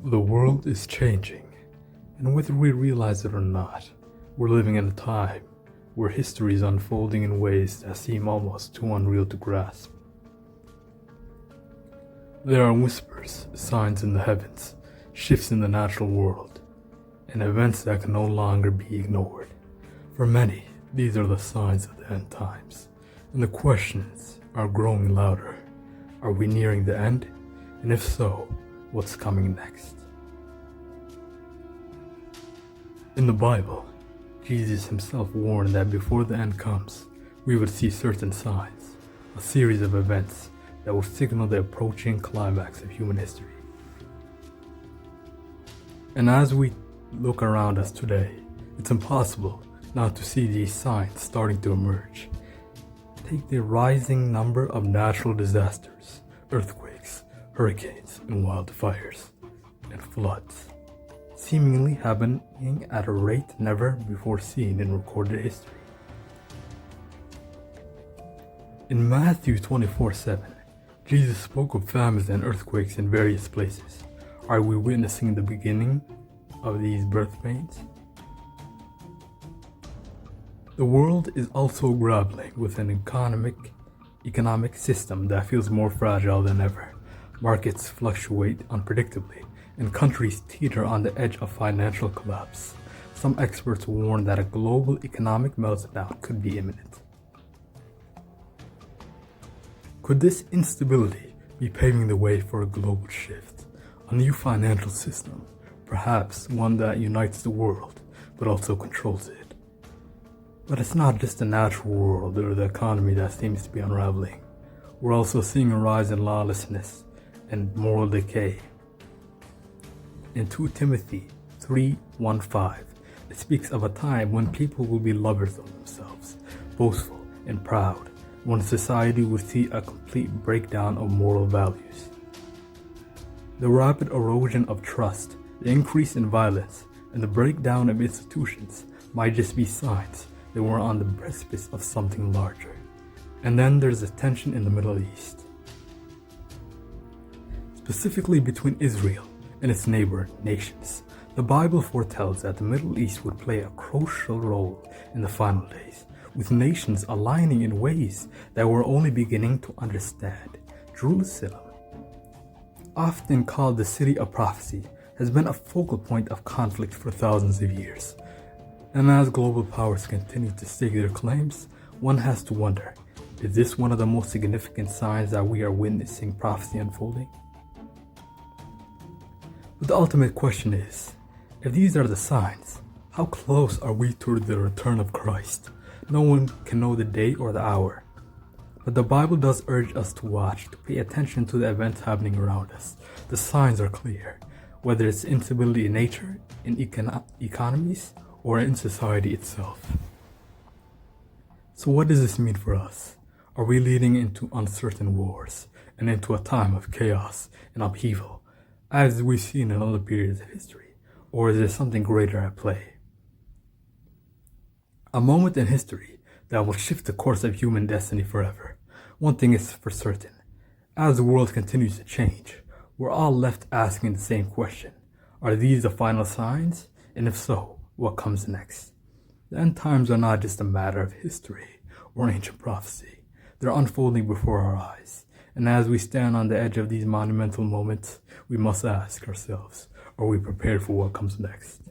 The world is changing, and whether we realize it or not, we're living in a time where history is unfolding in ways that seem almost too unreal to grasp. There are whispers, signs in the heavens, shifts in the natural world, and events that can no longer be ignored. For many, these are the signs of the end times, and the questions are growing louder. Are we nearing the end? And if so, what's coming next? In the Bible, Jesus himself warned that before the end comes, we would see certain signs, a series of events that will signal the approaching climax of human history. And as we look around us today, it's impossible not to see these signs starting to emerge. Take the rising number of natural disasters, earthquakes, hurricanes, and wildfires, and floods, seemingly happening at a rate never before seen in recorded history. In Matthew 24:7, Jesus spoke of famines and earthquakes in various places. Are we witnessing the beginning of these birth pains? The world is also grappling with an economic system that feels more fragile than ever. Markets fluctuate unpredictably, and countries teeter on the edge of financial collapse. Some experts warn that a global economic meltdown could be imminent. Could this instability be paving the way for a global shift, a new financial system, perhaps one that unites the world but also controls it? But it's not just the natural world or the economy that seems to be unraveling. We're also seeing a rise in lawlessness and moral decay. In 2 Timothy 3:1-5, it speaks of a time when people will be lovers of themselves, boastful and proud, when society will see a complete breakdown of moral values. The rapid erosion of trust, the increase in violence, and the breakdown of institutions might just be signs that we're on the precipice of something larger. And then there's the tension in the Middle East, specifically between Israel and its neighbor nations. The Bible foretells that the Middle East would play a crucial role in the final days, with nations aligning in ways that we're only beginning to understand. Jerusalem, often called the city of prophecy, has been a focal point of conflict for thousands of years. And as global powers continue to stake their claims, one has to wonder, is this one of the most significant signs that we are witnessing prophecy unfolding? But the ultimate question is, if these are the signs, how close are we to the return of Christ? No one can know the day or the hour. But the Bible does urge us to watch, to pay attention to the events happening around us. The signs are clear, whether it's instability in nature, in economies, or in society itself. So what does this mean for us? Are we leading into uncertain wars and into a time of chaos and upheaval, as we've seen in other periods of history? Or is there something greater at play? A moment in history that will shift the course of human destiny forever. One thing is for certain, as the world continues to change, we're all left asking the same question. Are these the final signs? And if so, what comes next? The end times are not just a matter of history or ancient prophecy. They're unfolding before our eyes. And as we stand on the edge of these monumental moments, we must ask ourselves, are we prepared for what comes next?